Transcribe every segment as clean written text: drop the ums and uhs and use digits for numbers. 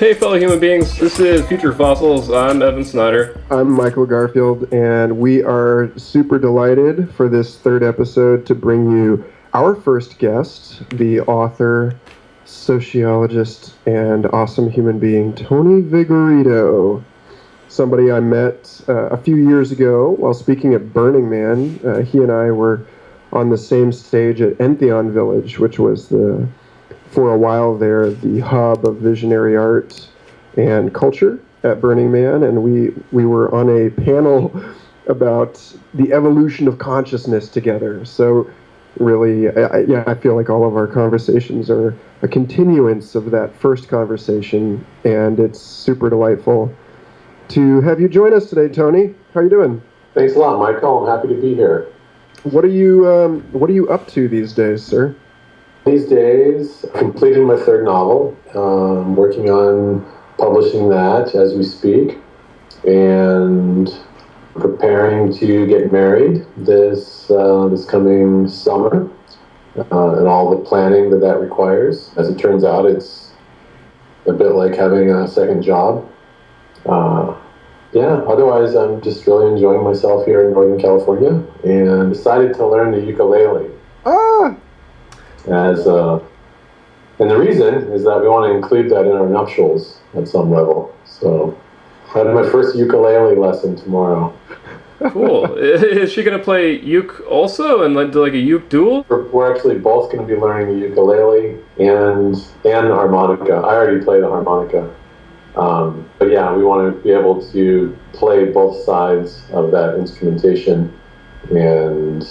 Hey fellow human beings, this is Future Fossils. I'm Evan Snyder. I'm Michael Garfield, and we are super delighted for this third episode to bring you our first guest, the author, sociologist, and awesome human being, Tony Vigorito. Somebody I met a few years ago while speaking at Burning Man. He and I were on the same stage at Entheon Village, which was for a while there, the hub of visionary art and culture at Burning Man, and we were on a panel about the evolution of consciousness together. So really, I feel like all of our conversations are a continuance of that first conversation, and it's super delightful to have you join us today, Tony. How are you doing? Thanks a lot, Michael. I'm happy to be here. What are you up to these days, sir? These days, completing my third novel. Working on publishing that as we speak, and preparing to get married this coming summer, and all the planning that requires. As it turns out, it's a bit like having a second job. Otherwise, I'm just really enjoying myself here in Northern California, and decided to learn the ukulele. And the reason is that we want to include that in our nuptials at some level. So I had my first ukulele lesson tomorrow. Cool. Is she going to play uke also and do like a uke duel? We're actually both going to be learning the ukulele and the harmonica. I already play the harmonica. But yeah, we want to be able to play both sides of that instrumentation, and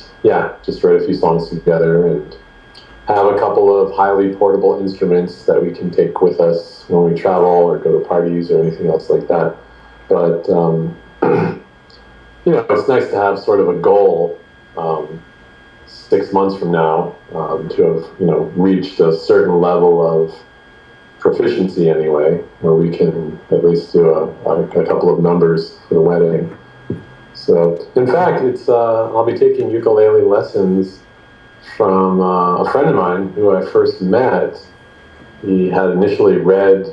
just write a few songs together and have a couple of highly portable instruments that we can take with us when we travel or go to parties or anything else like that. But it's nice to have sort of a goal 6 months from now to have reached a certain level of proficiency anyway, where we can at least do a couple of numbers for the wedding. So in fact, I'll be taking ukulele lessons from a friend of mine who I first met. He had initially read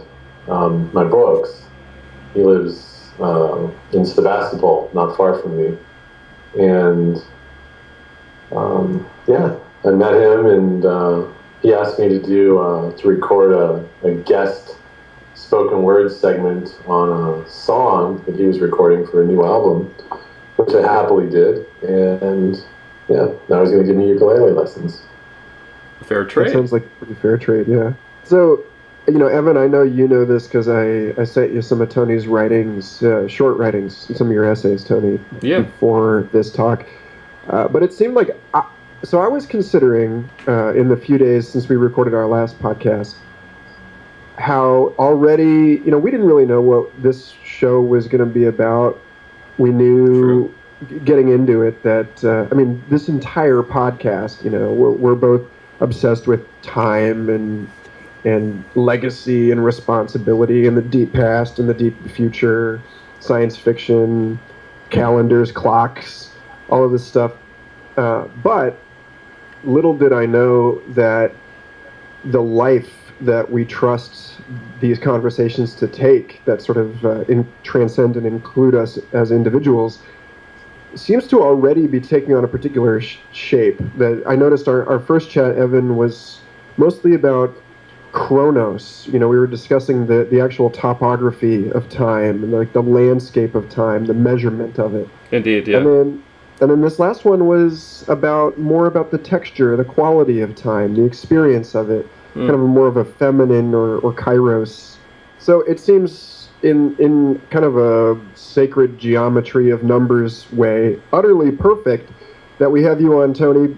my books. He lives in Sebastopol, not far from me. And I met him, and he asked me to record a guest spoken word segment on a song that he was recording for a new album, which I happily did. And now he's going to give me ukulele lessons. Fair trade. That sounds like a pretty fair trade, yeah. So, Evan, I know you know this because I sent you some of Tony's writings, short writings, some of your essays, Tony, before this talk. But it seemed like, I was considering, in the few days since we recorded our last podcast, how already, we didn't really know what this show was going to be about. We knew... True. Getting into it that this entire podcast, we're both obsessed with time and legacy and responsibility and the deep past and the deep future, science fiction, calendars, clocks, all of this stuff. But little did I know that the life that we trust these conversations to take, that sort of transcend and include us as individuals, seems to already be taking on a particular shape. That I noticed our first chat, Evan, was mostly about chronos. We were discussing the actual topography of time and like the landscape of time, the measurement of it. Indeed, yeah. And then this last one was more about the texture, the quality of time, the experience of it, kind of more of a feminine or kairos. So it seems in kind of a sacred geometry of numbers way, utterly perfect that we have you on, Tony,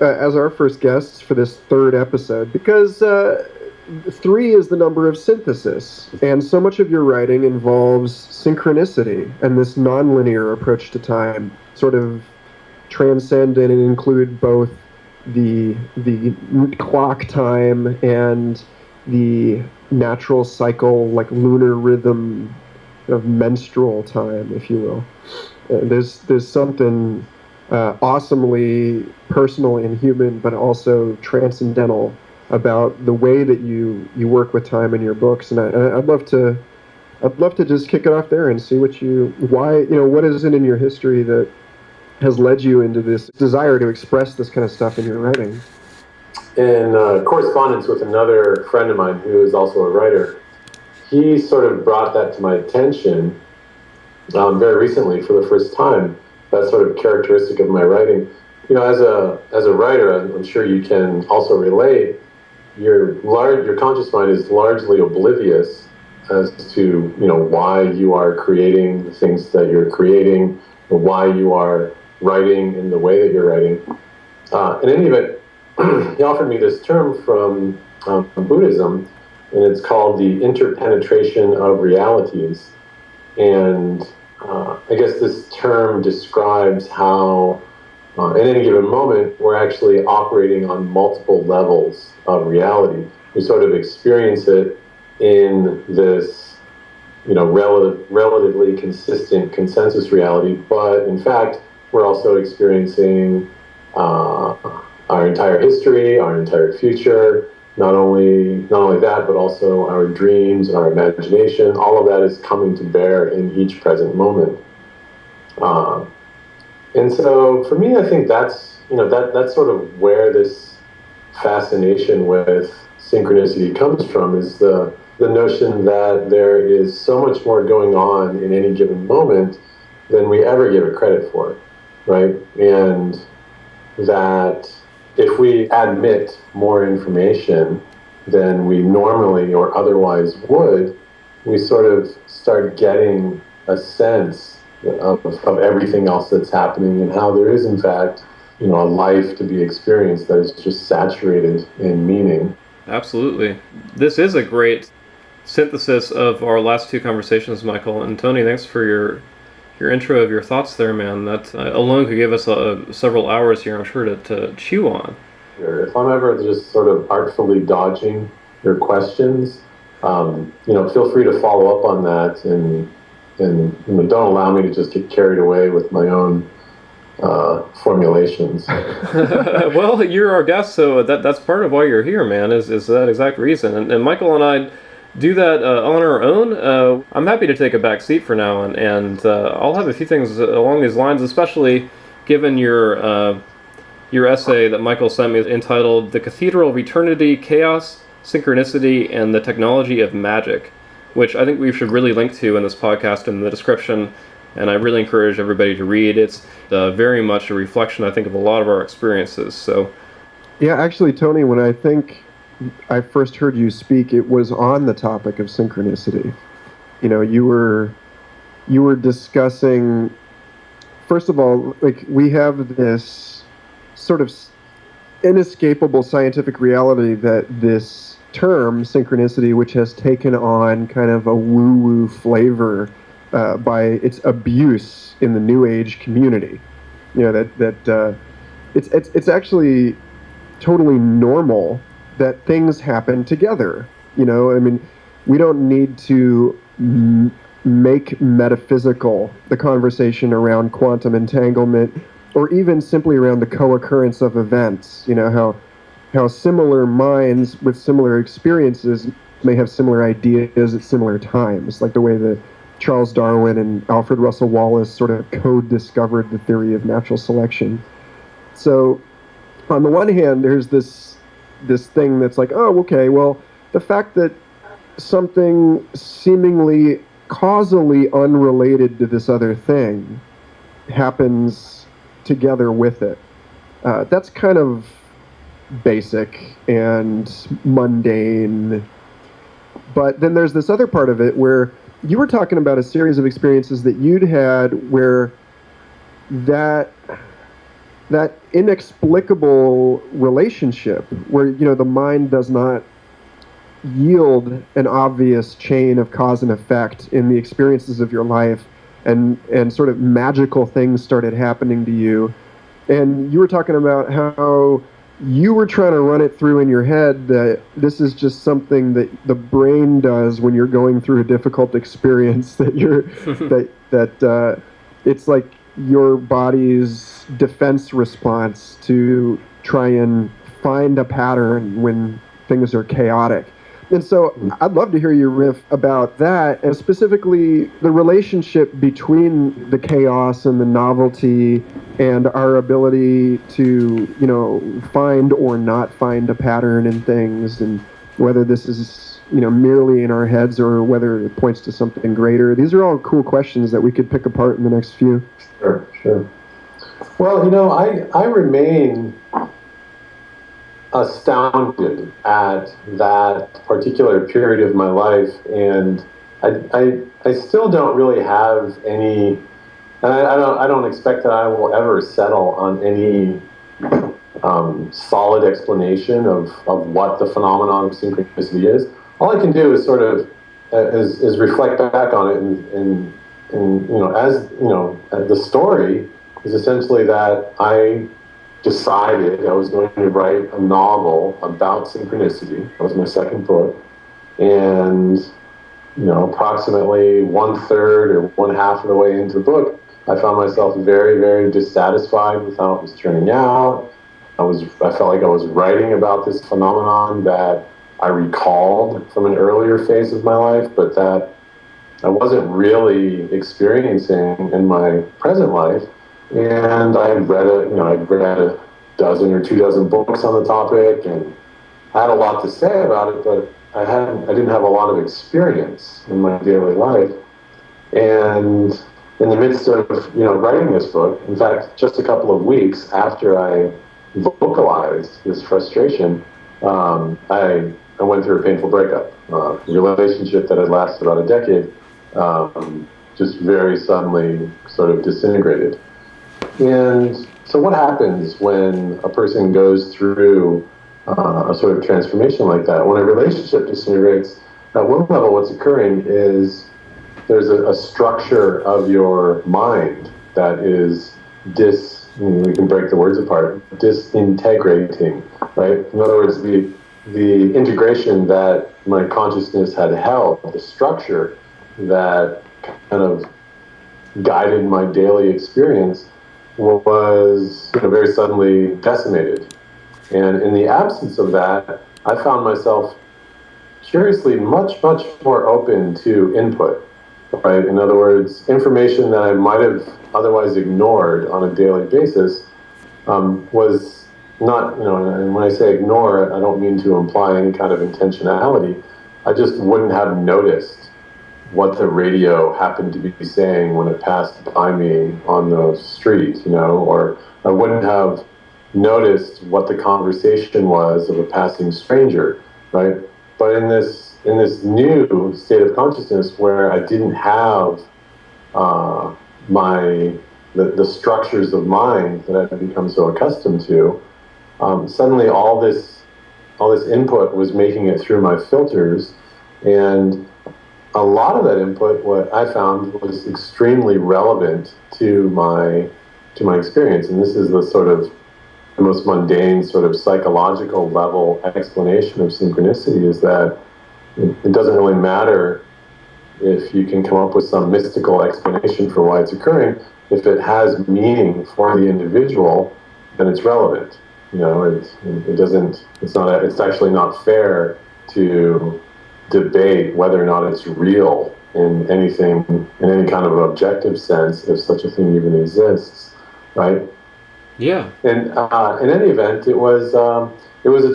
as our first guest for this third episode, because 3 is the number of synthesis, and so much of your writing involves synchronicity and this nonlinear approach to time, sort of transcend and include both the clock time and the natural cycle, like lunar rhythm of menstrual time, if you will. There's something awesomely personal and human, but also transcendental about the way that you work with time in your books, and I'd love to just kick it off there and see what is it in your history that has led you into this desire to express this kind of stuff in your writing. In correspondence with another friend of mine who is also a writer, he sort of brought that to my attention very recently for the first time, that sort of characteristic of my writing. As a writer, I'm sure you can also relate, your conscious mind is largely oblivious as to, why you are creating the things that you're creating, or why you are writing in the way that you're writing. In any event, he offered me this term from Buddhism, and it's called the interpenetration of realities. And I guess this term describes how, at any given moment, we're actually operating on multiple levels of reality. We sort of experience it in this, relatively consistent consensus reality, but in fact, we're also experiencing our entire history, our entire future, not only that, but also our dreams, our imagination. All of that is coming to bear in each present moment. And so for me, I think that's sort of where this fascination with synchronicity comes from, is the notion that there is so much more going on in any given moment than we ever give it credit for, right? And that if we admit more information than we normally or otherwise would, we sort of start getting a sense of everything else that's happening, and how there is, in fact, a life to be experienced that is just saturated in meaning. Absolutely. This is a great synthesis of our last two conversations, Michael. And Tony, thanks for your intro of your thoughts there, man. That alone could give us several hours here, I'm sure, to chew on. If I'm ever just sort of artfully dodging your questions, feel free to follow up on that, and don't allow me to just get carried away with my own formulations. Well, you're our guest, so that's part of why you're here, man, is that exact reason. And Michael and I do that on our own. I'm happy to take a back seat for now, and I'll have a few things along these lines, especially given your essay that Michael sent me entitled "The Cathedral of Eternity, Chaos, Synchronicity, and the Technology of Magic," which I think we should really link to in this podcast in the description, and I really encourage everybody to read. It's very much a reflection, I think, of a lot of our experiences. So, yeah, actually, Tony, when I think I first heard you speak, it was on the topic of synchronicity. You were discussing, first of all, like, we have this sort of inescapable scientific reality that this term, synchronicity, which has taken on kind of a woo-woo flavor by its abuse in the New Age community. It's actually totally normal that things happen together. We don't need to make metaphysical the conversation around quantum entanglement, or even simply around the co-occurrence of events. How similar minds with similar experiences may have similar ideas at similar times, like the way that Charles Darwin and Alfred Russel Wallace sort of co-discovered the theory of natural selection. So on the one hand, there's this thing that's like, oh, okay, well, the fact that something seemingly causally unrelated to this other thing happens together with it, that's kind of basic and mundane. But then there's this other part of it where you were talking about a series of experiences that you'd had where that inexplicable relationship where, the mind does not yield an obvious chain of cause and effect in the experiences of your life, and sort of magical things started happening to you. And you were talking about how you were trying to run it through in your head that this is just something that the brain does when you're going through a difficult experience, that it's like your body's defense response to try and find a pattern when things are chaotic. And so I'd love to hear your riff about that, and specifically the relationship between the chaos and the novelty and our ability to, find or not find a pattern in things, and whether this is, merely in our heads or whether it points to something greater. These are all cool questions that we could pick apart in the next few. Sure. Well, I remain astounded at that particular period of my life, and I still don't really have any, and I don't expect that I will ever settle on any solid explanation of what the phenomenon of synchronicity is. All I can do is sort of is reflect back on it, and the story is essentially that I decided I was going to write a novel about synchronicity. That was my second book. And, approximately 1/3 or 1/2 of the way into the book, I found myself very, very dissatisfied with how it was turning out. I felt like I was writing about this phenomenon that I recalled from an earlier phase of my life, but that I wasn't really experiencing in my present life. And I had read a dozen or 24 books on the topic, and I had a lot to say about it, but I didn't have a lot of experience in my daily life. And in the midst of writing this book, in fact, just a couple of weeks after I vocalized this frustration, I went through a painful breakup. A relationship that had lasted about a decade just very suddenly sort of disintegrated. And so what happens when a person goes through a sort of transformation like that? When a relationship disintegrates, at one level what's occurring is there's a structure of your mind that is we can break the words apart, disintegrating, right? In other words, the integration that my consciousness had held, the structure that kind of guided my daily experience, was very suddenly decimated. And in the absence of that, I found myself curiously much, much more open to input, right? In other words, information that I might have otherwise ignored on a daily basis was not, and when I say ignore, I don't mean to imply any kind of intentionality. I just wouldn't have noticed what the radio happened to be saying when it passed by me on the street, or I wouldn't have noticed what the conversation was of a passing stranger, right? But in this new state of consciousness where I didn't have the structures of mind that I've become so accustomed to, suddenly all this input was making it through my filters, and a lot of that input, what I found, was extremely relevant to my experience. And this is the most mundane sort of psychological level explanation of synchronicity, is that it doesn't really matter if you can come up with some mystical explanation for why it's occurring. If it has meaning for the individual, then it's relevant. It's actually not fair to debate whether or not it's real in any kind of objective sense, if such a thing even exists, right? Yeah. And in any event, it was a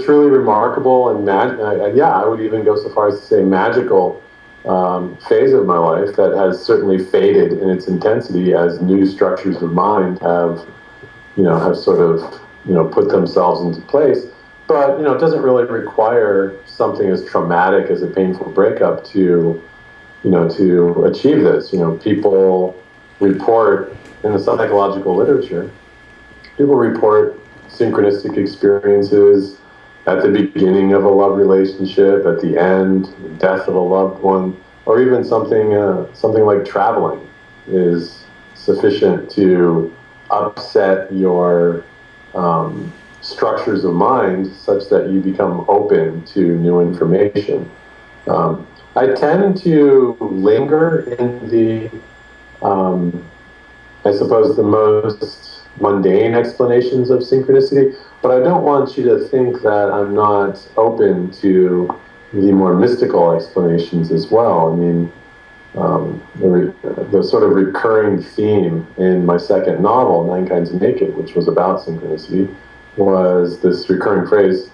truly remarkable and I would even go so far as to say magical phase of my life that has certainly faded in its intensity as new structures of mind have sort of put themselves into place. But it doesn't really require something as traumatic as a painful breakup to achieve this. People report in the psychological literature. People report synchronistic experiences at the beginning of a love relationship, at the end, the death of a loved one, or even something like traveling is sufficient to upset your structures of mind such that you become open to new information. I tend to linger in the, I suppose, the most mundane explanations of synchronicity, but I don't want you to think that I'm not open to the more mystical explanations as well. I mean, the sort of recurring theme in my second novel, Nine Kinds of Naked, which was about synchronicity, was this recurring phrase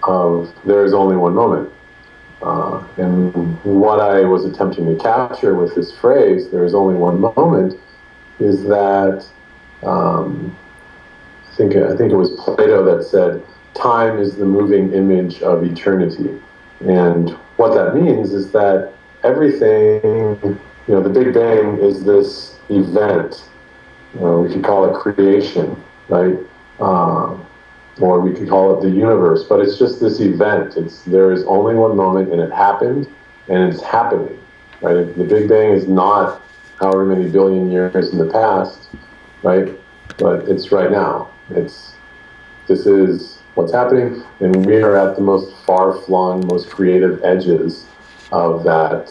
of "there is only one moment." And what I was attempting to capture with this phrase, "there is only one moment," is that I think it was Plato that said, "Time is the moving image of eternity." And what that means is that everything, the Big Bang is this event. We could call it creation, right? Or we could call it the universe, but it's just this event. There is only one moment, and it happened, and it's happening, right? The Big Bang is not however many billion years in the past, right? But it's right now. This is what's happening, and we are at the most far-flung, most creative edges of that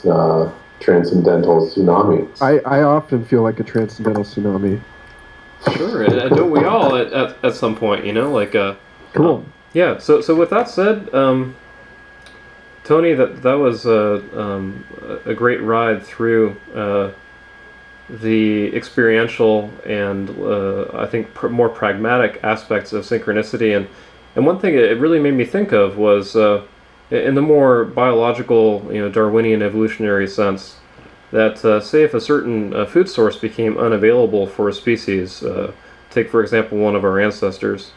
transcendental tsunami. I often feel like a transcendental tsunami. Sure, and don't we all at some point, Cool. Yeah. So with that said, Tony, that was a great ride through the experiential and I think more pragmatic aspects of synchronicity, and one thing it really made me think of was in the more biological, Darwinian evolutionary sense, that say if a certain food source became unavailable for a species, take for example one of our ancestors,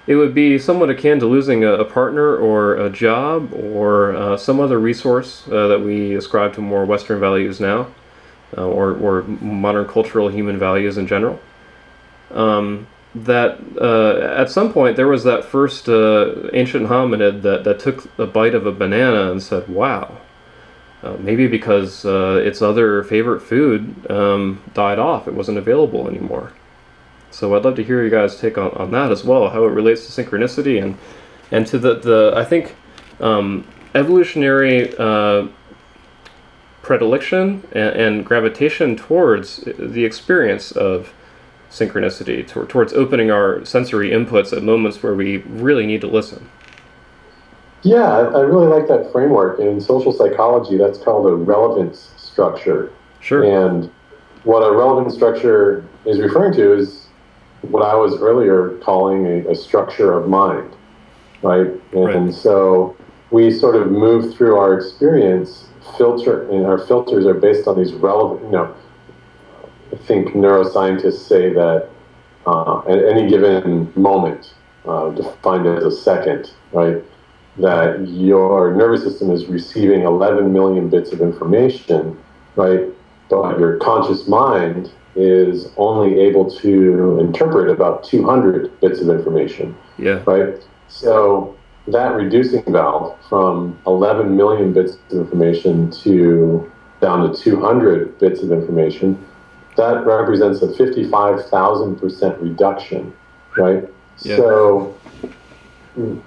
it would be somewhat akin to losing a partner or a job or some other resource that we ascribe to more Western values now, or modern cultural human values in general. That at some point there was that first ancient hominid that took a bite of a banana and said, wow, maybe because its other favorite food died off, it wasn't available anymore. So I'd love to hear you guys' take on that as well, how it relates to synchronicity and to the I think evolutionary predilection and gravitation towards the experience of synchronicity, towards opening our sensory inputs at moments where we really need to listen. Yeah, I really like that framework. In social psychology, that's called a relevance structure. Sure. And what a relevance structure is referring to is what I was earlier calling a structure of mind, right? And so we sort of move through our experience, and our filters are based on these relevant, I think neuroscientists say that at any given moment, defined as a second, right, that your nervous system is receiving 11 million bits of information, right, but your conscious mind is only able to interpret about 200 bits of information, right? So that reducing valve from 11 million bits of information down to 200 bits of information, that represents a 55,000% reduction, right? Yeah. So,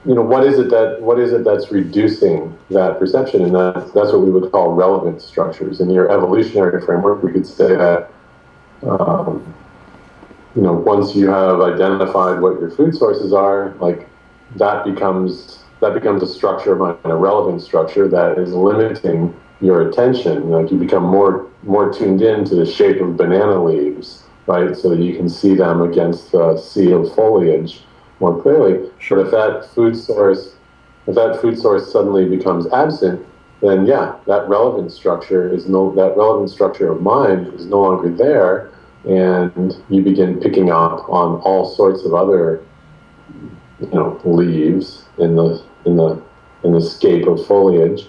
what is it that's reducing that perception? And that's what we would call relevant structures. In your evolutionary framework, we could say that, once you have identified what your food sources are, like that becomes a structure of mind, a relevant structure that is limiting your attention. Like you become more tuned in to the shape of banana leaves, right? So that you can see them against the sea of foliage more clearly. Sure. But if that food source suddenly becomes absent, then that relevant structure of mind is no longer there, and you begin picking up on all sorts of other, leaves in the scape of foliage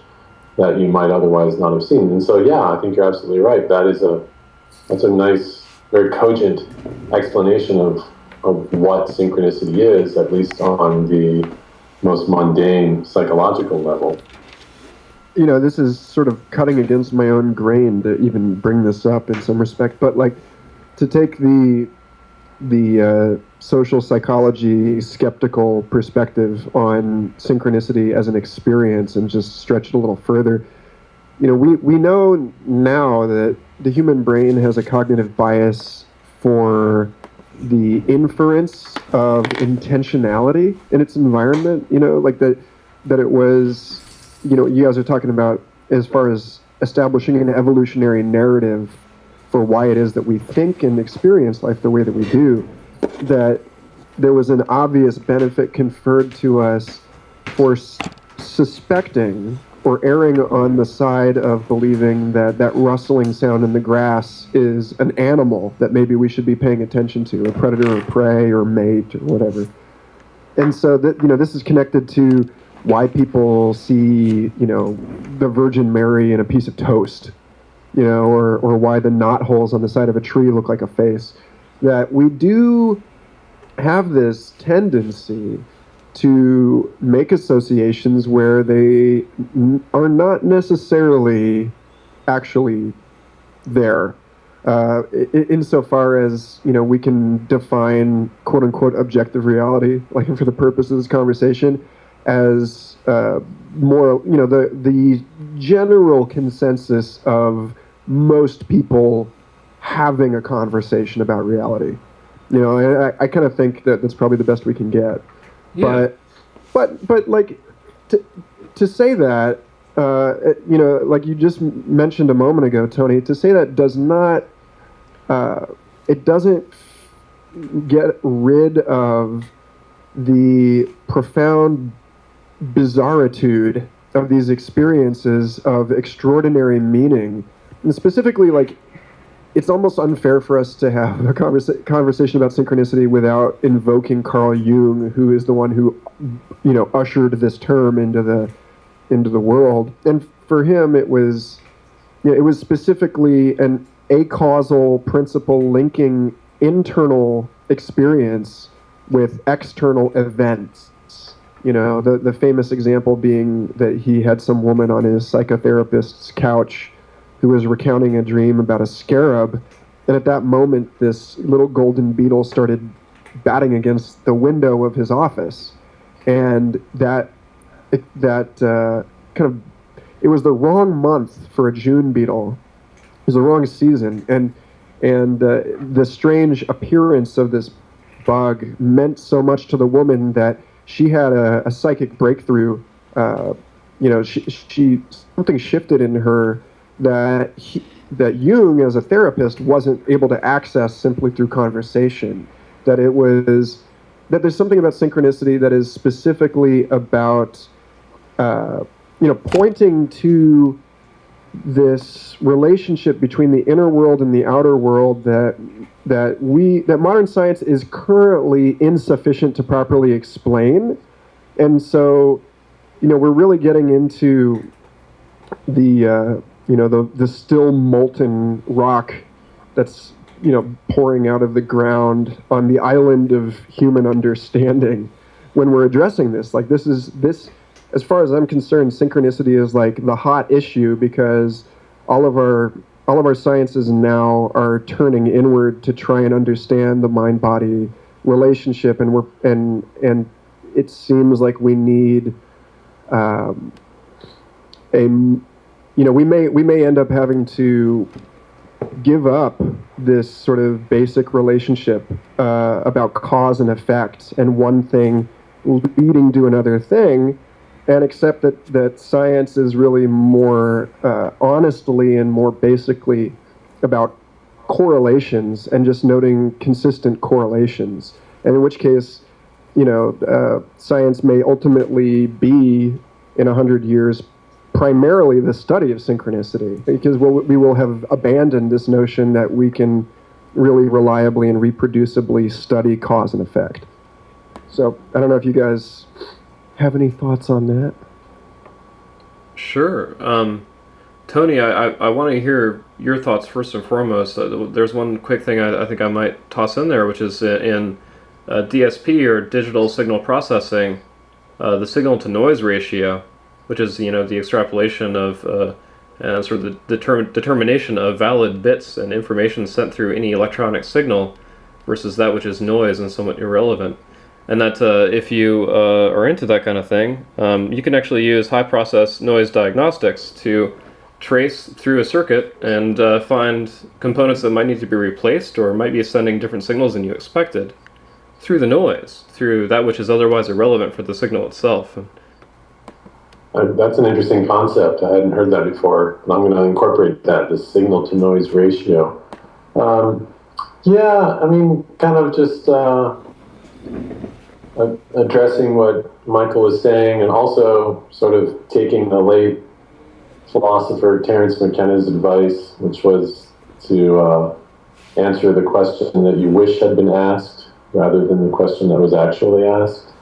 that you might otherwise not have seen. And so, I think you're absolutely right. That's a nice, very cogent explanation of what synchronicity is, at least on the most mundane psychological level. This is sort of cutting against my own grain to even bring this up in some respect, but to take the social psychology skeptical perspective on synchronicity as an experience and just stretch it a little further, we know now that the human brain has a cognitive bias for the inference of intentionality in its environment, like that it was, you guys are talking about as far as establishing an evolutionary narrative for why it is that we think and experience life the way that we do, that there was an obvious benefit conferred to us for suspecting or erring on the side of believing that rustling sound in the grass is an animal that maybe we should be paying attention to, a predator or prey or mate or whatever. And so that, this is connected to why people see, the Virgin Mary in a piece of toast, or why the knot holes on the side of a tree look like a face. That we do have this tendency to make associations where they are not necessarily actually there. Insofar as, we can define quote-unquote objective reality, like for the purpose of this conversation, as more, the general consensus of most people having a conversation about reality. I kind of think that that's probably the best we can get. Yeah. But like, to say that, like you just mentioned a moment ago, Tony, to say that does not, it doesn't get rid of the profound bizarritude of these experiences of extraordinary meaning. And specifically, like, it's almost unfair for us to have a conversation about synchronicity without invoking Carl Jung, who is the one who, ushered this term into the world. And for him, it was specifically an acausal principle linking internal experience with external events. The famous example being that he had some woman on his psychotherapist's couch who was recounting a dream about a scarab, and at that moment, this little golden beetle started batting against the window of his office, and it was the wrong month for a June beetle. It was the wrong season, and the strange appearance of this bug meant so much to the woman that she had a psychic breakthrough. She something shifted in her that Jung, as a therapist, wasn't able to access simply through conversation. That there's something about synchronicity that is specifically about, pointing to this relationship between the inner world and the outer world that modern science is currently insufficient to properly explain. And so, we're really getting into the still molten rock that's, pouring out of the ground on the island of human understanding when we're addressing this. Like, this, as far as I'm concerned, synchronicity is like the hot issue, because all of our sciences now are turning inward to try and understand the mind-body relationship, and it seems like we need we may end up having to give up this sort of basic relationship about cause and effect, and one thing leading to another thing, and accept that science is really more honestly and more basically about correlations and just noting consistent correlations. And in which case, science may ultimately be, in 100 years, primarily the study of synchronicity, because we will have abandoned this notion that we can really reliably and reproducibly study cause and effect. So I don't know if you guys have any thoughts on that? Sure. Tony, I want to hear your thoughts first and foremost. There's one quick thing I think I might toss in there, which is in DSP, or digital signal processing, the signal-to-noise ratio, which is, the extrapolation of sort of the determination of valid bits and information sent through any electronic signal versus that which is noise and somewhat irrelevant. And that if you are into that kind of thing, you can actually use high process noise diagnostics to trace through a circuit and find components that might need to be replaced or might be sending different signals than you expected through the noise, through that which is otherwise irrelevant for the signal itself. That's an interesting concept. I hadn't heard that before, and I'm going to incorporate that, the signal-to-noise ratio. Yeah, I mean, kind of just addressing what Michael was saying, and also sort of taking the late philosopher Terence McKenna's advice, which was to answer the question that you wish had been asked rather than the question that was actually asked.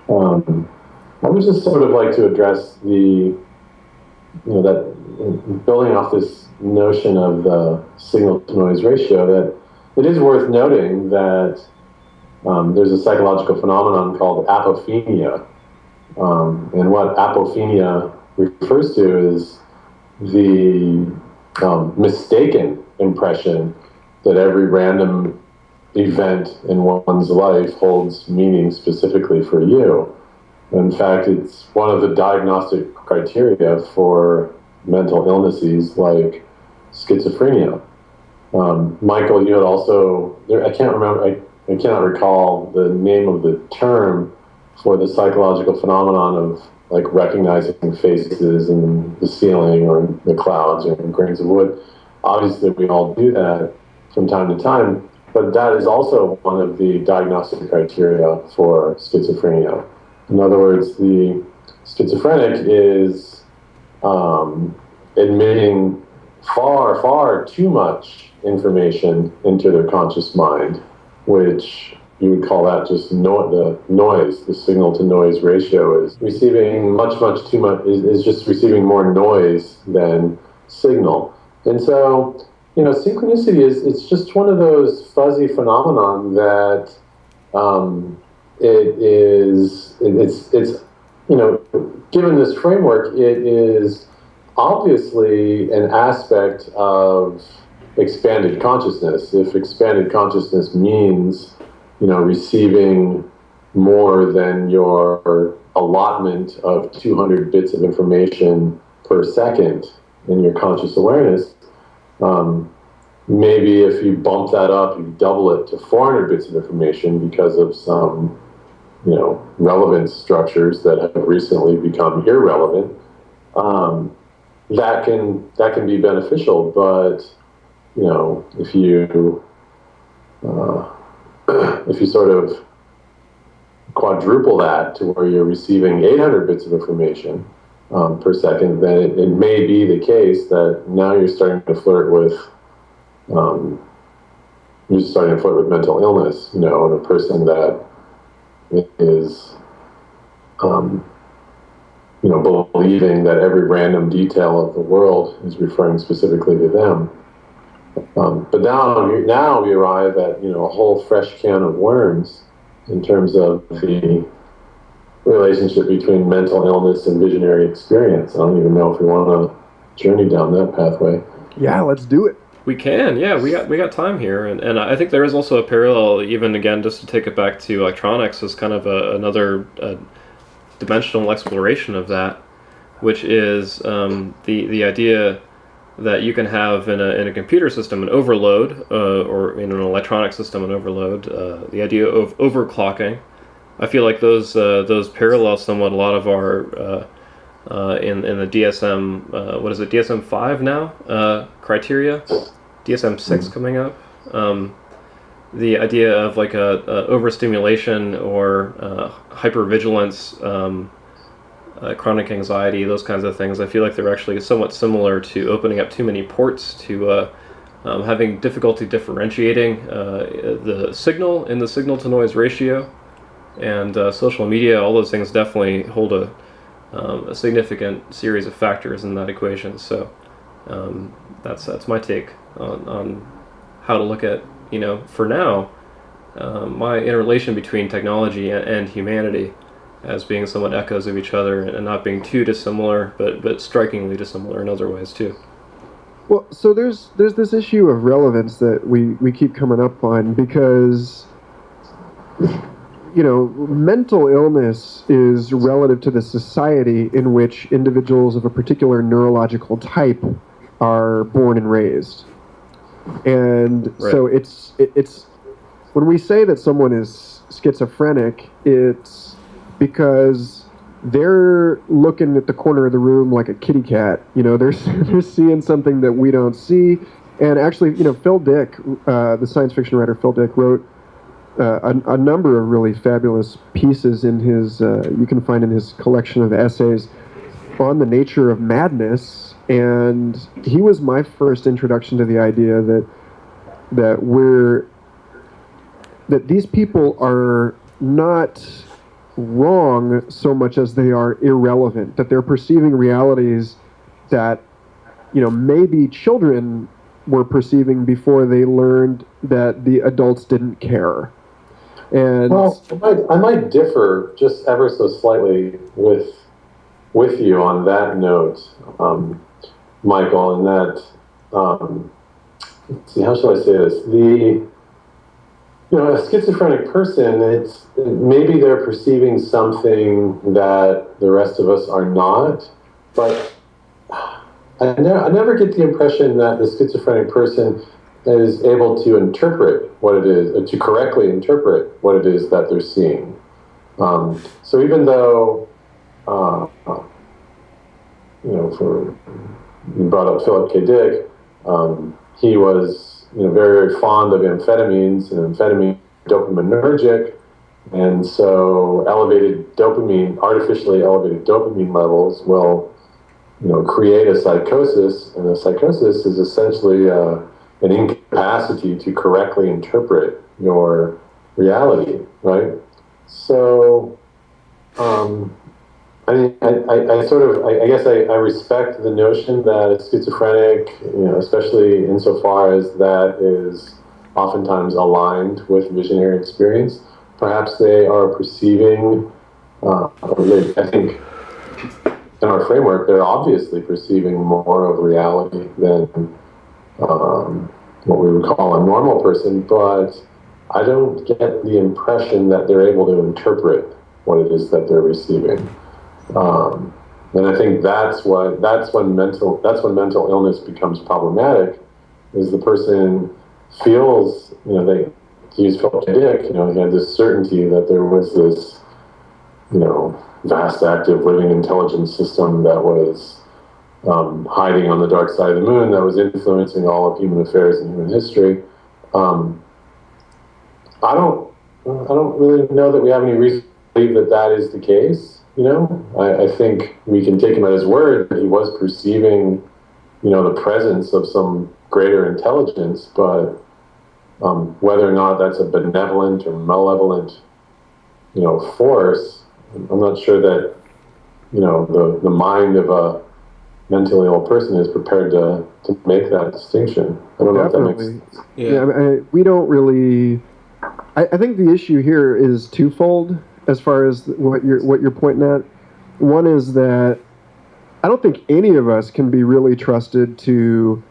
I would just sort of like to address that building off this notion of the signal-to-noise ratio, that it is worth noting that there's a psychological phenomenon called apophenia. And what apophenia refers to is the mistaken impression that every random event in one's life holds meaning specifically for you. In fact, it's one of the diagnostic criteria for mental illnesses like schizophrenia. Michael, you had also, I cannot recall the name of the term for the psychological phenomenon of like recognizing faces in the ceiling or in the clouds or in grains of wood. Obviously, we all do that from time to time, but that is also one of the diagnostic criteria for schizophrenia. In other words, the schizophrenic is admitting far, far too much information into their conscious mind, which you would call that just the noise. The signal-to-noise ratio is receiving much too much, is just receiving more noise than signal. And so, synchronicity it's just one of those fuzzy phenomenon that given this framework, it is obviously an aspect of expanded consciousness. If expanded consciousness means, receiving more than your allotment of 200 bits of information per second in your conscious awareness, maybe if you bump that up, you double it to 400 bits of information because of some, relevance structures that have recently become irrelevant, that can be beneficial. But, if you sort of quadruple that to where you're receiving 800 bits of information per second, then it may be the case that now you're starting to flirt with mental illness, and a person that is, believing that every random detail of the world is referring specifically to them. But now we arrive at, a whole fresh can of worms in terms of the relationship between mental illness and visionary experience. I don't even know if we want to journey down that pathway. Yeah, let's do it. We can, yeah. We got time here, and I think there is also a parallel, even again, just to take it back to electronics, as kind of another dimensional exploration of that, which is the idea that you can have in a computer system an overload, or in an electronic system an overload. The idea of overclocking. I feel like those parallel somewhat a lot of our in the DSM, what is it, DSM-5 now, criteria, DSM-6 coming up. The idea of like a overstimulation or hypervigilance, chronic anxiety, those kinds of things. I feel like they're actually somewhat similar to opening up too many ports, to having difficulty differentiating the signal in the signal-to-noise ratio. And social media, all those things definitely hold a significant series of factors in that equation. So that's my take on how to look at, for now, my interrelation between technology and humanity as being somewhat echoes of each other and not being too dissimilar, but strikingly dissimilar in other ways too. Well, so there's this issue of relevance that we keep coming up on, because mental illness is relative to the society in which individuals of a particular neurological type are born and raised. And so it's when we say that someone is schizophrenic, it's because they're looking at the corner of the room like a kitty cat. They're seeing something that we don't see. And actually, Phil Dick, the science fiction writer Phil Dick, wrote a number of really fabulous pieces in his, you can find in his collection of essays on the nature of madness. And he was my first introduction to the idea that these people are not wrong so much as they are irrelevant, that they're perceiving realities that, maybe children were perceiving before they learned that the adults didn't care. And well, I might differ just ever so slightly with you on that note, Michael, in that, let's see, how shall I say this? A schizophrenic person, maybe they're perceiving something that the rest of us are not, but I never get the impression that the schizophrenic person is able to interpret what it is, to correctly interpret what it is that they're seeing. So even though, you brought up Philip K. Dick, he was very, very fond of amphetamines, and amphetamine dopaminergic, and so artificially elevated dopamine levels will, create a psychosis, and a psychosis is essentially an incapacity to correctly interpret your reality, right? So, I guess I respect the notion that a schizophrenic, especially insofar as that is oftentimes aligned with visionary experience, perhaps they are perceiving, I think in our framework, they're obviously perceiving more of reality than what we would call a normal person, but I don't get the impression that they're able to interpret what it is that they're receiving. And I think that's when mental illness becomes problematic, is the person feels, they use Philip K. Dick, he had this certainty that there was this, vast active living intelligence system that was hiding on the dark side of the moon, that was influencing all of human affairs and human history. I don't really know that we have any reason to believe that is the case. I think we can take him at his word that he was perceiving, the presence of some greater intelligence, but whether or not that's a benevolent or malevolent, force, I'm not sure that, the mind of a mentally ill person is prepared to make that distinction. I don't know if that makes sense. Yeah, we don't really. I think the issue here is twofold as far as what you're pointing at. One is that I don't think any of us can be really trusted to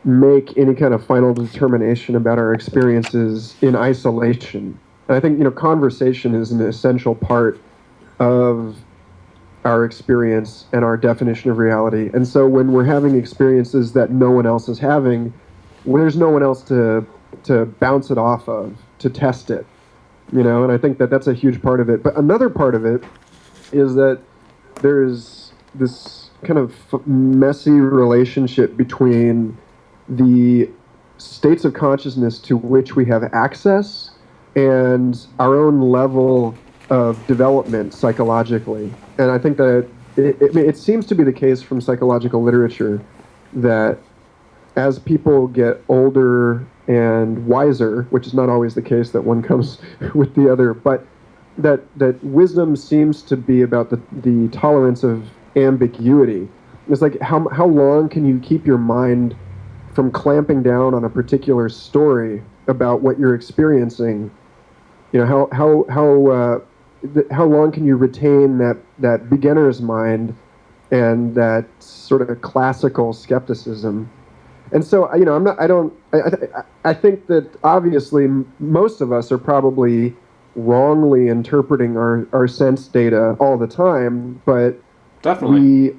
make any kind of final determination about our experiences in isolation. And I think, conversation is an essential part of our experience and our definition of reality. And so when we're having experiences that no one else is having, there's no one else to bounce it off of, to test it, and I think that that's a huge part of it. But another part of it is that there's this kind of messy relationship between the states of consciousness to which we have access and our own level of development psychologically. And I think that it seems to be the case from psychological literature that as people get older and wiser, which is not always the case that one comes with the other, but that wisdom seems to be about the tolerance of ambiguity. It's like how long can you keep your mind from clamping down on a particular story about what you're experiencing? How long can you retain that beginner's mind and that sort of classical skepticism? And so, I think that obviously most of us are probably wrongly interpreting our sense data all the time, but definitely.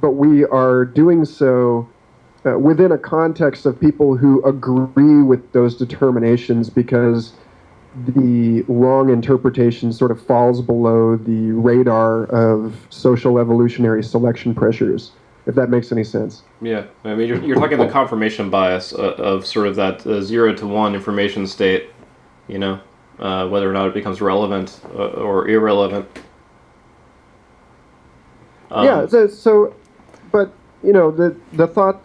We are doing so within a context of people who agree with those determinations, because the wrong interpretation sort of falls below the radar of social evolutionary selection pressures, if that makes any sense. Yeah, I mean, you're talking the confirmation bias of sort of that 0 to 1 information state, whether or not it becomes relevant or irrelevant. Yeah, but the thought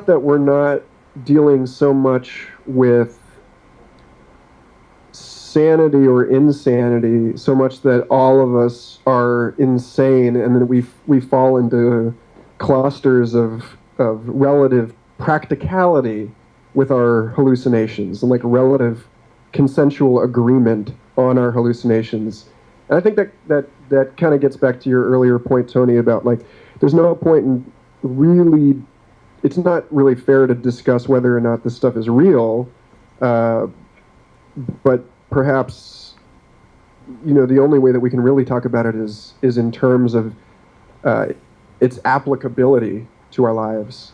that we're not dealing so much with sanity or insanity, so much that all of us are insane, and then we fall into clusters of relative practicality with our hallucinations, and like relative consensual agreement on our hallucinations. And I think that kind of gets back to your earlier point, Tony, about like there's no point in really, it's not really fair to discuss whether or not this stuff is real, but perhaps, the only way that we can really talk about it is in terms of its applicability to our lives.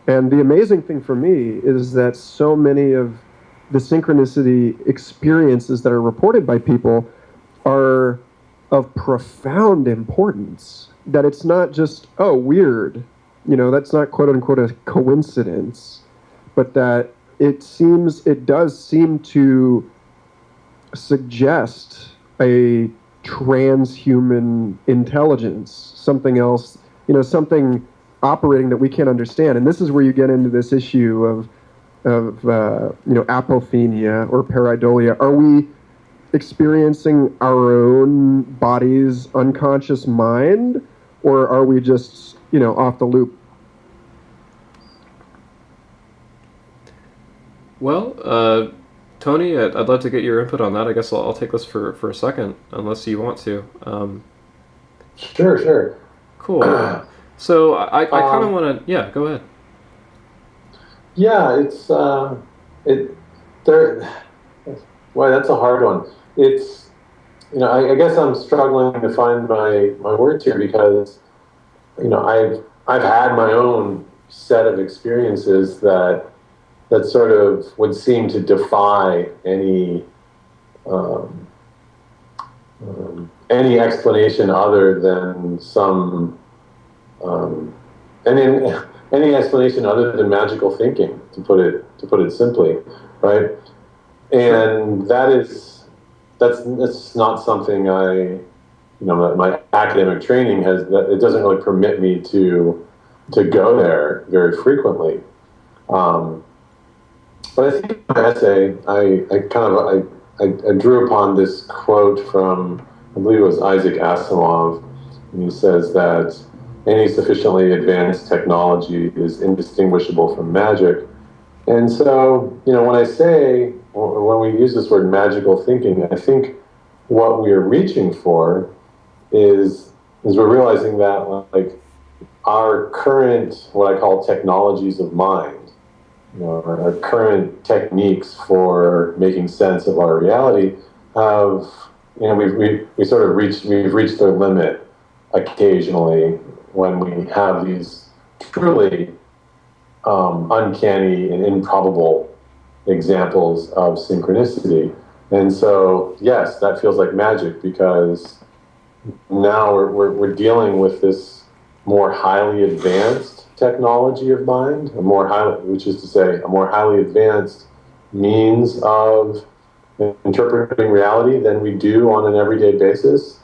And the amazing thing for me is that so many of the synchronicity experiences that are reported by people are of profound importance, that it's not just, oh, weird, that's not quote unquote a coincidence, but that it does seem to suggest a transhuman intelligence, something else, something operating that we can't understand. And this is where you get into this issue of apophenia or pareidolia. Are we experiencing our own body's unconscious mind, or are we just, off the loop? Well, Tony, I'd love to get your input on that. I guess I'll take this for a second, unless you want to. Sure. Cool. So I kind of want to, yeah, go ahead. Yeah, well, that's a hard one. It's, I guess I'm struggling to find my words here, because, I've had my own set of experiences that sort of would seem to defy any explanation other than any explanation other than magical thinking, to put it simply, right? And that's not something my academic training it doesn't really permit me to go there very frequently. But I think in my essay, I drew upon this quote from, I believe it was Isaac Asimov, and he says that any sufficiently advanced technology is indistinguishable from magic. And so, when we use this word magical thinking, I think what we're reaching for is we're realizing that, like, our current, what I call technologies of mind, our current techniques for making sense of our reality have, we've reached their limit occasionally when we have these truly uncanny and improbable examples of synchronicity. And so, yes, that feels like magic, because now we're dealing with this more highly advanced technology of mind, which is to say, a more highly advanced means of interpreting reality than we do on an everyday basis.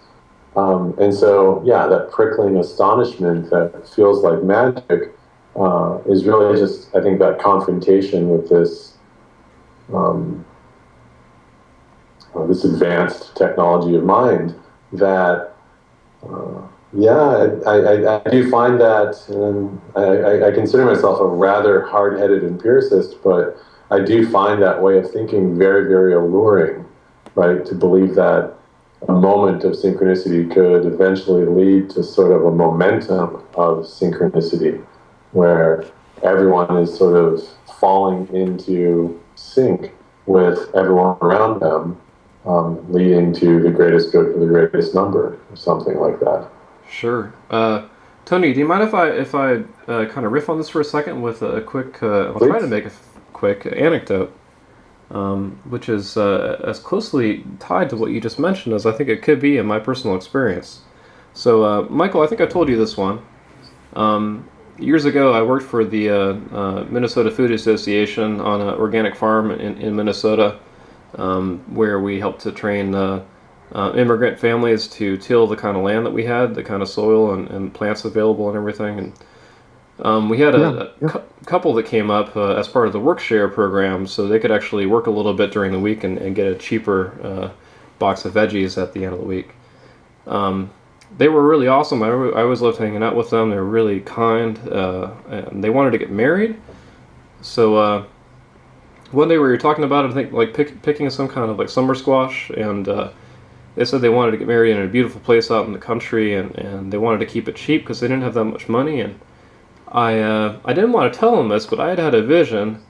And so, yeah, that prickling astonishment that feels like magic is really just, I think, that confrontation with this this advanced technology of mind that, I do find that, and I consider myself a rather hard-headed empiricist, but I do find that way of thinking very, very alluring, right? To believe that a moment of synchronicity could eventually lead to sort of a momentum of synchronicity, where everyone is sort of falling into sync with everyone around them, leading to the greatest good for the greatest number, or something like that. Sure. Tony, do you mind if I kind of riff on this for a second with a quick? I'll try to make a quick anecdote, which is as closely tied to what you just mentioned as I think it could be in my personal experience. So, Michael, I think I told you this one. Years ago, I worked for the Minnesota Food Association on an organic farm in Minnesota, where we helped to train immigrant families to till the kind of land that we had, the kind of soil and plants available and everything. And we had a couple that came up as part of the work share program, so they could actually work a little bit during the week and get a cheaper box of veggies at the end of the week. They were really awesome. I always loved hanging out with them. They were really kind. And they wanted to get married. So one day we were talking about it, I think like picking some kind of like summer squash, and they said they wanted to get married in a beautiful place out in the country, and they wanted to keep it cheap because they didn't have that much money. And I didn't want to tell them this, but I had a vision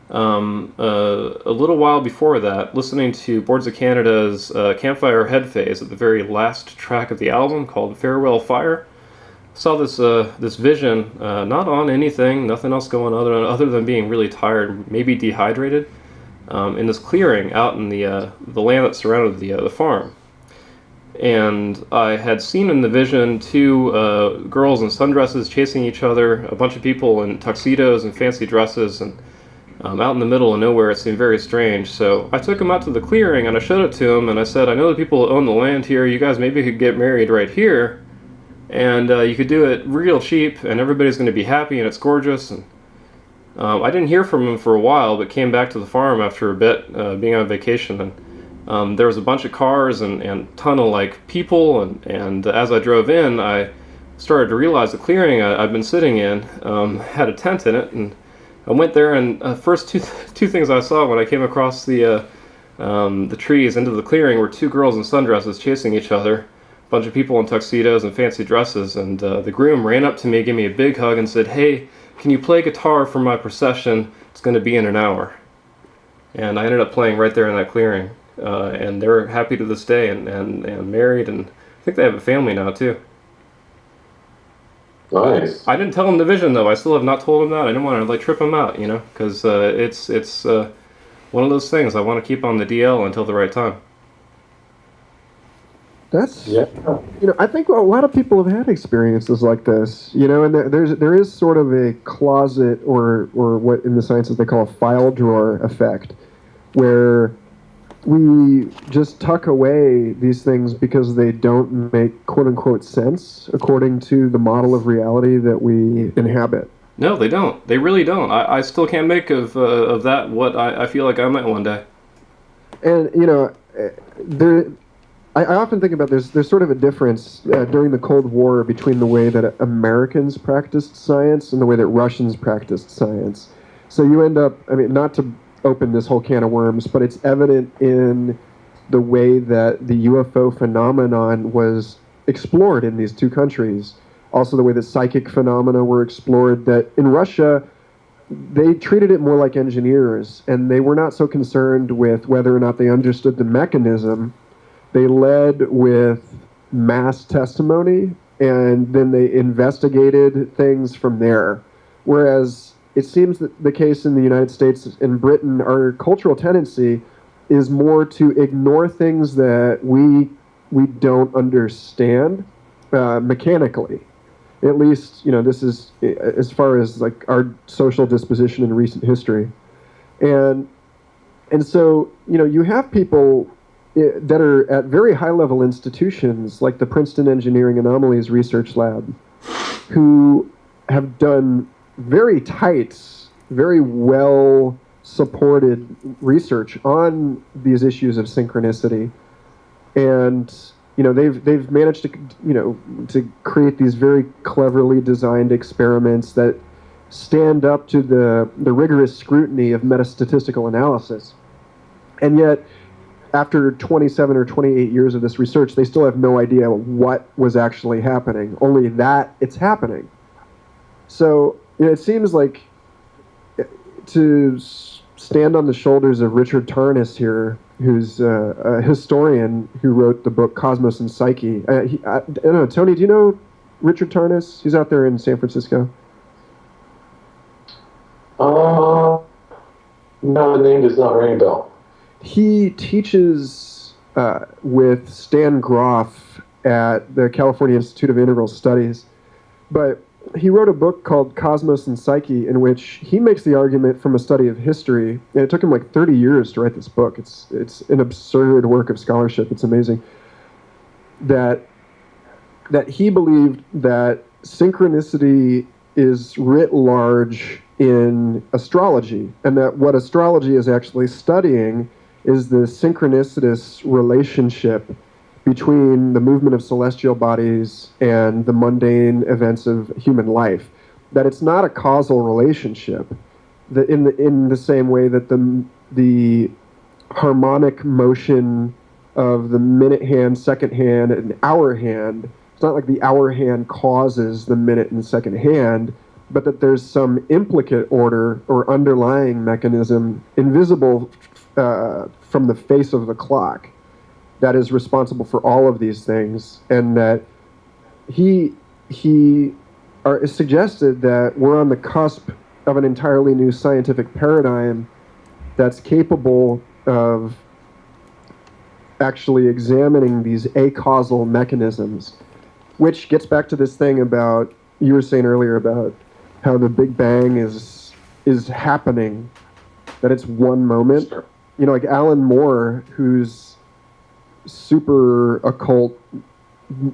a little while before that, listening to Boards of Canada's Campfire Head Phase at the very last track of the album called Farewell Fire. Saw this vision, not on anything, nothing else going other than being really tired, maybe dehydrated, in this clearing out in the land that surrounded the farm. And I had seen in the vision two girls in sundresses chasing each other, a bunch of people in tuxedos and fancy dresses, and out in the middle of nowhere. It seemed very strange. So I took them out to the clearing and I showed it to them, and I said, I know the people that own the land here, you guys maybe could get married right here, and you could do it real cheap, and everybody's going to be happy, and it's gorgeous. And I didn't hear from them for a while, but came back to the farm after a bit, being on vacation, and there was a bunch of cars and ton of like people, and as I drove in, I started to realize the clearing I'd been sitting in had a tent in it, and I went there, and first two things I saw when I came across the trees into the clearing were two girls in sundresses chasing each other, a bunch of people in tuxedos and fancy dresses, and the groom ran up to me, gave me a big hug, and said, "Hey, can you play guitar for my procession? It's going to be in an hour." And I ended up playing right there in that clearing, and they're happy to this day and married, and I think they have a family now too. Nice. I didn't tell him the vision though. I still have not told him that. I didn't want to like trip him out, because it's one of those things I want to keep on the DL until the right time. That's I think a lot of people have had experiences like this, and there is sort of a closet or what in the sciences they call a file drawer effect, where we just tuck away these things because they don't make quote-unquote sense according to the model of reality that we inhabit. No, they don't. They really don't. I still can't make of that what I feel like I might one day. And, I often think about there's sort of a difference during the Cold War between the way that Americans practiced science and the way that Russians practiced science. So you end up, not to open this whole can of worms, but it's evident in the way that the UFO phenomenon was explored in these two countries. Also the way that psychic phenomena were explored, that in Russia, they treated it more like engineers, and they were not so concerned with whether or not they understood the mechanism. They led with mass testimony, and then they investigated things from there. Whereas it seems that the case in the United States and Britain, our cultural tendency is more to ignore things that we don't understand mechanically. At least, this is as far as like our social disposition in recent history. And so, you have people that are at very high-level institutions like the Princeton Engineering Anomalies Research Lab who have done very tight, very well-supported research on these issues of synchronicity, and they've managed to create these very cleverly designed experiments that stand up to the rigorous scrutiny of metastatistical analysis, and yet after 27 or 28 years of this research, they still have no idea what was actually happening, only that it's happening. So it seems like to stand on the shoulders of Richard Tarnas here, who's a historian who wrote the book Cosmos and Psyche. I don't know, Tony, do you know Richard Tarnas? He's out there in San Francisco. No, the name does not ring a bell. He teaches with Stan Groff at the California Institute of Integral Studies, but he wrote a book called Cosmos and Psyche, in which he makes the argument from a study of history, and it took him like 30 years to write this book. It's an absurd work of scholarship. It's amazing. That he believed that synchronicity is writ large in astrology, and that what astrology is actually studying is the synchronicitous relationship between the movement of celestial bodies and the mundane events of human life. That it's not a causal relationship, that in the same way that the harmonic motion of the minute hand, second hand, and hour hand, it's not like the hour hand causes the minute and second hand, but that there's some implicate order or underlying mechanism invisible from the face of the clock that is responsible for all of these things, and that he suggested that we're on the cusp of an entirely new scientific paradigm that's capable of actually examining these acausal mechanisms, which gets back to this thing about, you were saying earlier about how the Big Bang is happening, that it's one moment. Sure. You know, like Alan Moore, who's super occult,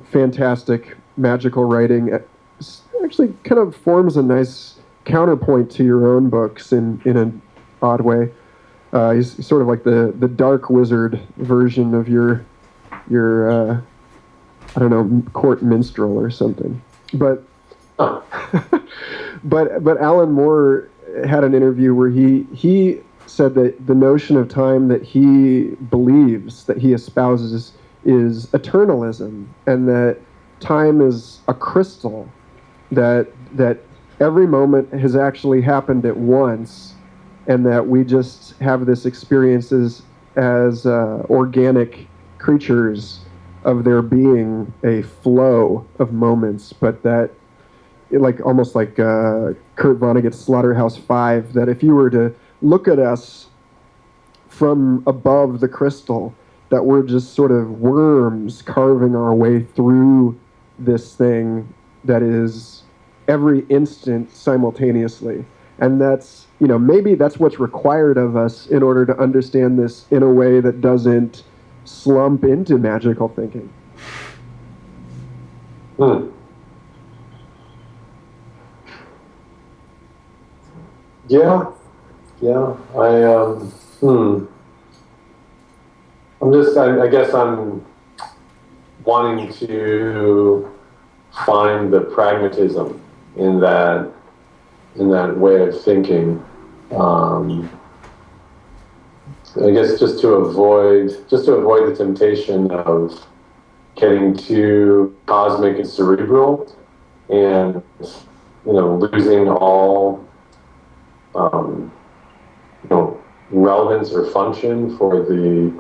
fantastic, magical writing, actually kind of forms a nice counterpoint to your own books in an odd way. He's sort of like the dark wizard version of your I don't know, court minstrel or something. But but Alan Moore had an interview where he said that the notion of time that he believes, that he espouses, is eternalism, and that time is a crystal, that every moment has actually happened at once, and that we just have this experiences as organic creatures of there being a flow of moments, but that, like almost like Kurt Vonnegut's Slaughterhouse-Five, that if you were to look at us from above the crystal, that we're just sort of worms carving our way through this thing that is every instant simultaneously. And that's, you know, maybe that's what's required of us in order to understand this in a way that doesn't slump into magical thinking. Yeah. I guess I'm wanting to find the pragmatism in that way of thinking. I guess just to avoid the temptation of getting too cosmic and cerebral, and losing all relevance or function for the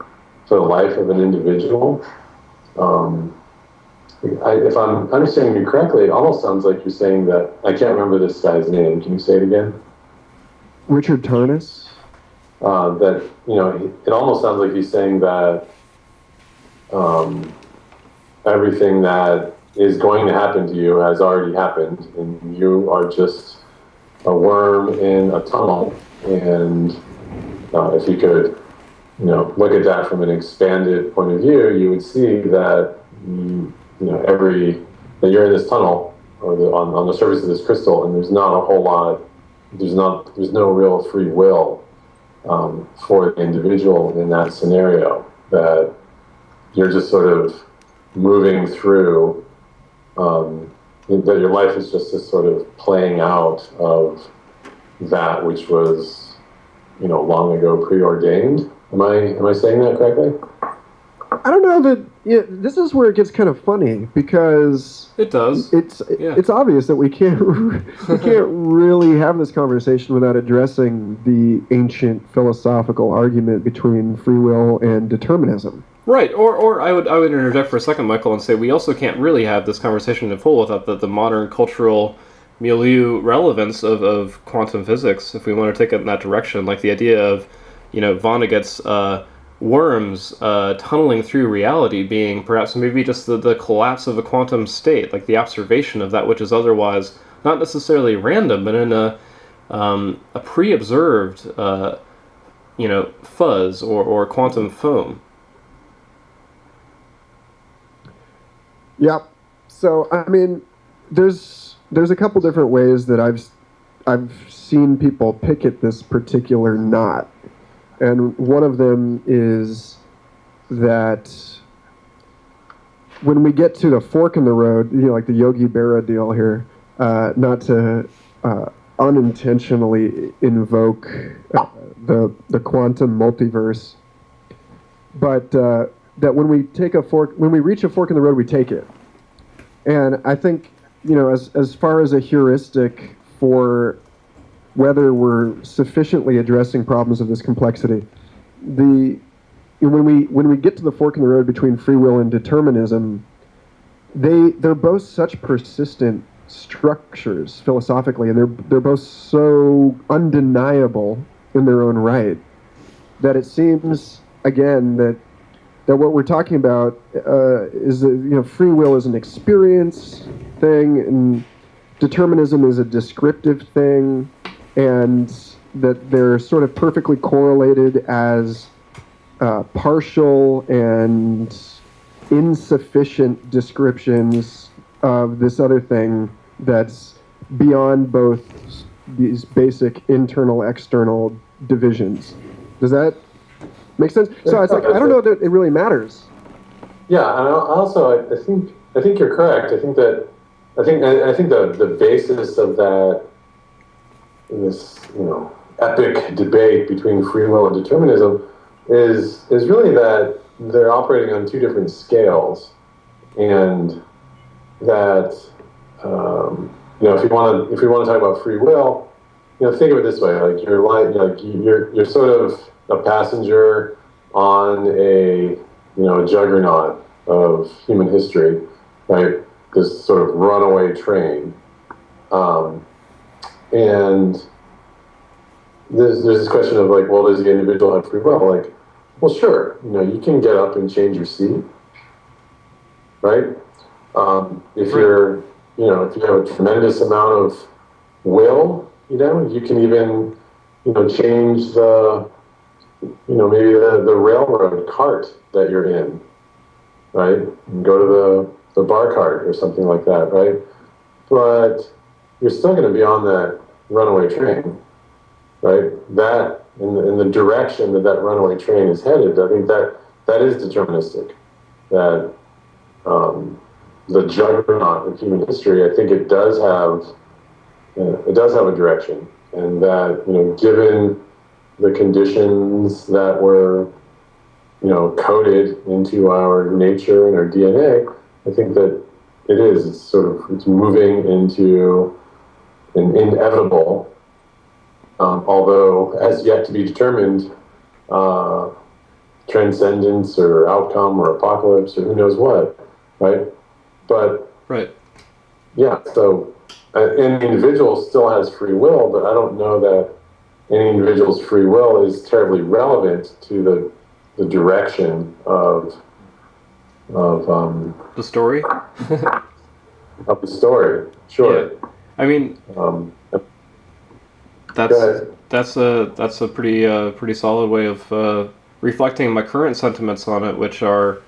life of an individual. If I'm understanding you correctly, it almost sounds like you're saying that, I can't remember this guy's name. Can you say it again? Richard Tarnas. That it almost sounds like he's saying that everything that is going to happen to you has already happened, and you are just a worm in a tunnel. And if you could, look at that from an expanded point of view, you would see that that you're in this tunnel, or on the surface of this crystal, and there's not a whole lot. There's no real free will for the individual in that scenario. That you're just sort of moving through. That your life is just this sort of playing out of that which was, long ago preordained. Am I saying that correctly? I don't know that. Yeah, this is where it gets kind of funny, because it does. It's obvious that we can't really have this conversation without addressing the ancient philosophical argument between free will and determinism. Right, or I would interject for a second, Michael, and say we also can't really have this conversation in full without the modern cultural milieu relevance of quantum physics, if we want to take it in that direction. Like the idea of, Vonnegut's worms tunneling through reality being perhaps maybe just the collapse of a quantum state, like the observation of that which is otherwise not necessarily random, but in a pre-observed, fuzz or quantum foam. Yeah. So I mean, there's a couple different ways that I've seen people pick at this particular knot, and one of them is that when we get to the fork in the road, like the Yogi Berra deal here, not to unintentionally invoke the quantum multiverse, but that when we reach a fork in the road, we take it. And I think, as far as a heuristic for whether we're sufficiently addressing problems of this complexity, when we get to the fork in the road between free will and determinism, they're both such persistent structures philosophically, and they're both so undeniable in their own right that it seems again that what we're talking about is that free will is an experience thing, and determinism is a descriptive thing, and that they're sort of perfectly correlated as partial and insufficient descriptions of this other thing that's beyond both these basic internal-external divisions. Does that make sense? So it's like, I don't know that it really matters. Yeah, and also I think you're correct. I think the basis of that, this epic debate between free will and determinism is really that they're operating on two different scales, and that if you want to talk about free will, think of it this way: like you're sort of a passenger on a juggernaut of human history, right? This sort of runaway train, and there's this question of like, well, does the individual have free will? Like, well, sure, you can get up and change your seat, right? If you're, if you have a tremendous amount of will, you can even, change the, maybe the railroad cart that you're in, right? And go to the bar cart or something like that, right? But you're still going to be on that runaway train, right? That in the direction that runaway train is headed, I think that is deterministic. That the juggernaut of human history, I think it does have a direction, and that given the conditions that were coded into our nature and our DNA, I think that it's moving into an inevitable, although as yet to be determined, transcendence or outcome or apocalypse or who knows what, right? But right, yeah. So an individual still has free will, but I don't know that any individual's free will is terribly relevant to the direction of the story. Of the story. Sure. Yeah. I mean, that's a pretty solid way of reflecting my current sentiments on it, which are,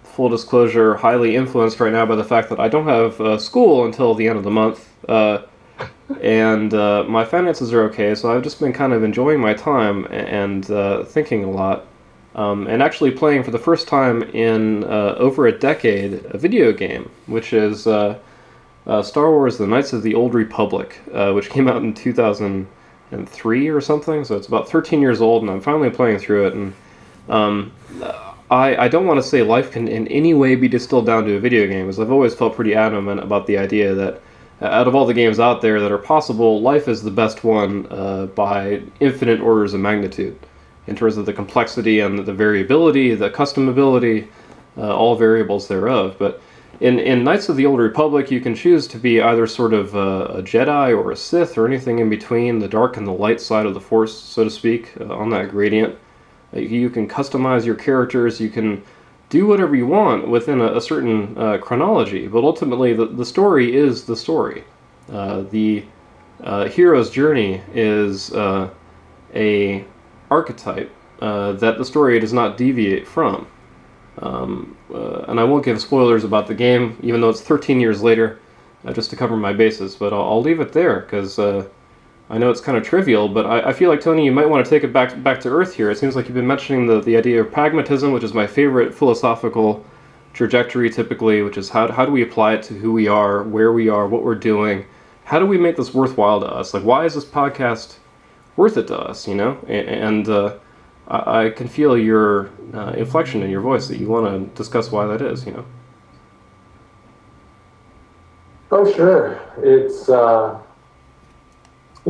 full disclosure, highly influenced right now by the fact that I don't have school until the end of the month, and my finances are okay, so I've just been kind of enjoying my time and thinking a lot, and actually playing for the first time in over a decade a video game, which is Star Wars: The Knights of the Old Republic, which came out in 2003 or something, so it's about 13 years old, and I'm finally playing through it, and I don't want to say life can in any way be distilled down to a video game, as I've always felt pretty adamant about the idea that out of all the games out there that are possible, life is the best one by infinite orders of magnitude. in terms of the complexity and the variability, the customability, all variables thereof. But in Knights of the Old Republic, you can choose to be either sort of a Jedi or a Sith or anything in between, the dark and the light side of the Force, so to speak, on that gradient. You can customize your characters, you can do whatever you want within a certain chronology, but ultimately the story is the story. The hero's journey is a archetype that the story does not deviate from. And I won't give spoilers about the game, even though it's 13 years later, just to cover my bases, but I'll leave it there, because I know it's kind of trivial, but I feel like, Tony, you might want to take it back to earth here. It seems like you've been mentioning the idea of pragmatism, which is my favorite philosophical trajectory typically, which is how do we apply it to who we are, where we are, what we're doing. How do we make this worthwhile to us? Like, why is this podcast worth it to us, you know? And I can feel your inflection in your voice that you want to discuss why that is, you know? Oh, sure. It's...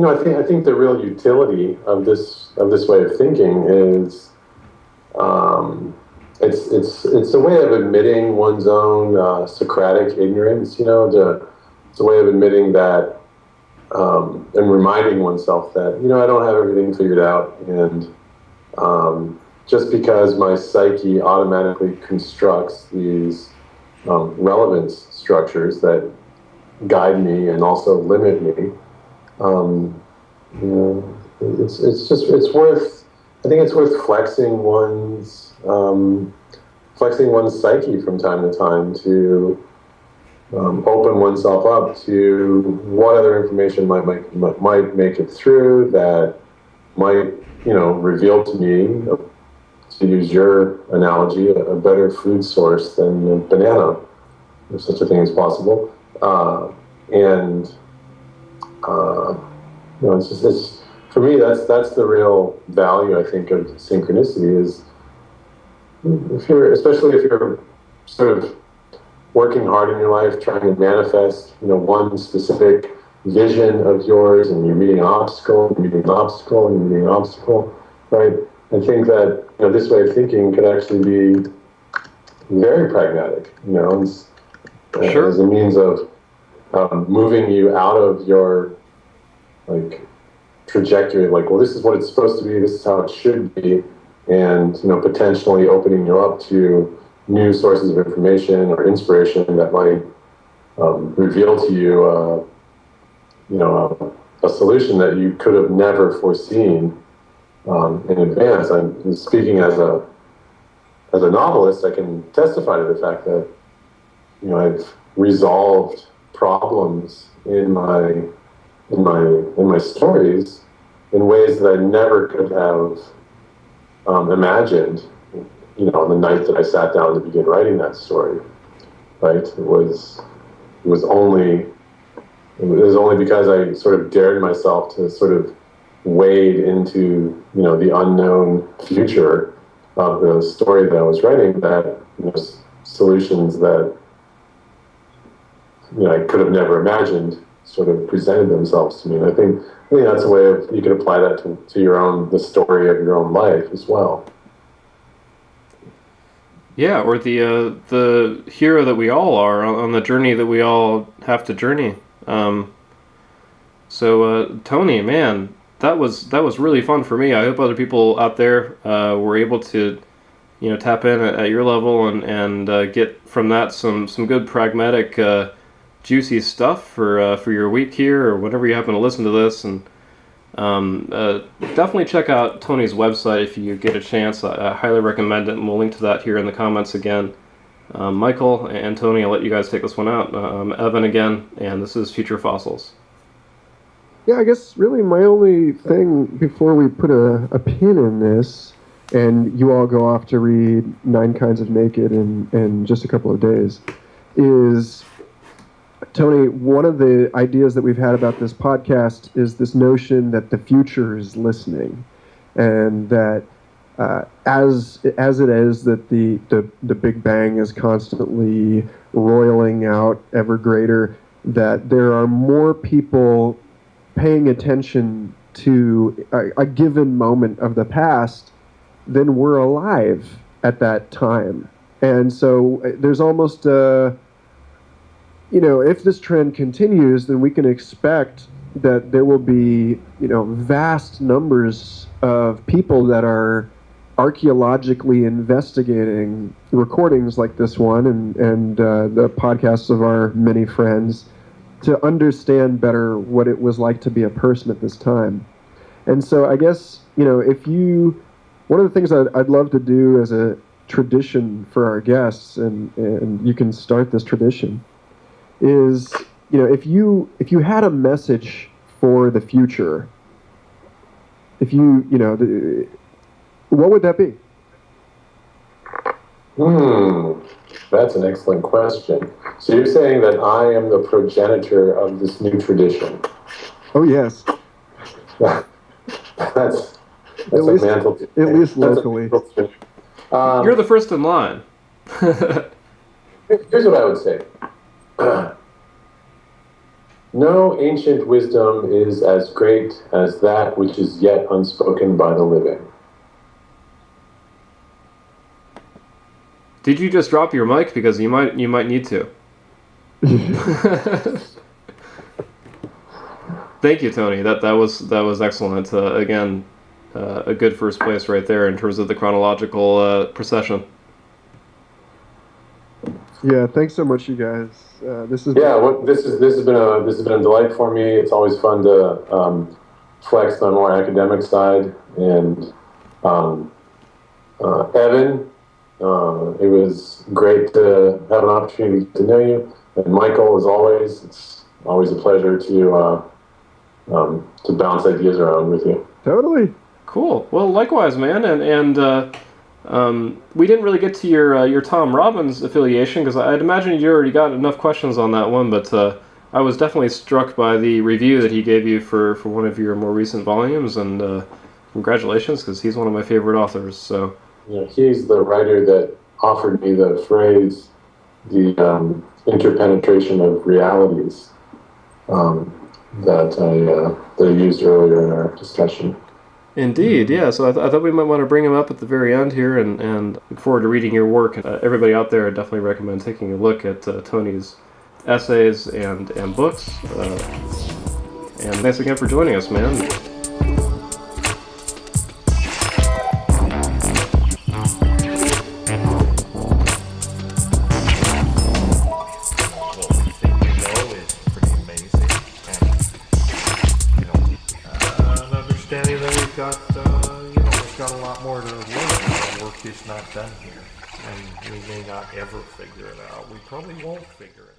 I think the real utility of this way of thinking is it's a way of admitting one's own Socratic ignorance. It's a way of admitting that and reminding oneself that I don't have everything figured out, and just because my psyche automatically constructs these relevance structures that guide me and also limit me. It's worth. I think it's worth flexing one's psyche from time to time to open oneself up to what other information might make it through, that might reveal to me, to use your analogy, a better food source than a banana, if such a thing is possible, it's for me, that's the real value, I think, of synchronicity, is especially if you're sort of working hard in your life, trying to manifest, one specific vision of yours, and you're meeting an obstacle, and meeting an obstacle, and meeting an obstacle, right? I think that, this way of thinking could actually be very pragmatic, Sure. As a means of moving you out of your trajectory, this is what it's supposed to be, this is how it should be, and potentially opening you up to new sources of information or inspiration that might reveal to you a solution that you could have never foreseen in advance. I'm speaking as a novelist. I can testify to the fact that I've resolved problems in my stories in ways that I never could have imagined, on the night that I sat down to begin writing that story, right? It was only because I sort of dared myself to sort of wade into, the unknown future of the story that I was writing, that, solutions that, I could have never imagined sort of presented themselves to me. And I think that's a way of, you could apply that to the story of your own life as well. Yeah, or the hero that we all are on the journey that we all have to journey. So Tony, man, that was really fun for me. I hope other people out there were able to, tap in at your level and get from that some good pragmatic, juicy stuff for your week here, or whenever you happen to listen to this. And definitely check out Tony's website if you get a chance. I highly recommend it, and we'll link to that here in the comments again. Michael and Tony, I'll let you guys take this one out. Evan again, and this is Future Fossils. Yeah, I guess really my only thing before we put a pin in this, and you all go off to read 9 Kinds of Naked in just a couple of days, is, Tony, one of the ideas that we've had about this podcast is this notion that the future is listening, and that as it is that the Big Bang is constantly roiling out ever greater, that there are more people paying attention to a given moment of the past then we're alive at that time. And so there's almost if this trend continues, then we can expect that there will be, vast numbers of people that are archaeologically investigating recordings like this one and the podcasts of our many friends to understand better what it was like to be a person at this time. And so I guess, one of the things I'd love to do as a tradition for our guests, and you can start this tradition, is, if you had a message for the future, what would that be? That's an excellent question. So you're saying that I am the progenitor of this new tradition? Oh, yes. That's at least locally. You're the first in line. Here's what I would say. No ancient wisdom is as great as that which is yet unspoken by the living. Did you just drop your mic? Because you might need to. Thank you, Tony. That was excellent. Again, a good first place right there in terms of the chronological procession. Yeah, thanks so much, you guys. This has been a delight for me. It's always fun to flex my more academic side. And Evan, it was great to have an opportunity to know you. And Michael, as always, it's always a pleasure to bounce ideas around with you. Totally. Cool. Well, likewise, man. And we didn't really get to your Tom Robbins affiliation because I'd imagine you already got enough questions on that one, but I was definitely struck by the review that he gave you for one of your more recent volumes, and congratulations, because he's one of my favorite authors. So yeah, he's the writer that offered me the phrase, the interpenetration of realities, that I used earlier in our discussion. Indeed, yeah. So I thought we might want to bring him up at the very end here, and look forward to reading your work. Everybody out there, I definitely recommend taking a look at Tony's essays and books. And thanks again for joining us, man. Got a lot more to learn. The work is not done here, and we may not ever figure it out. We probably won't figure it out.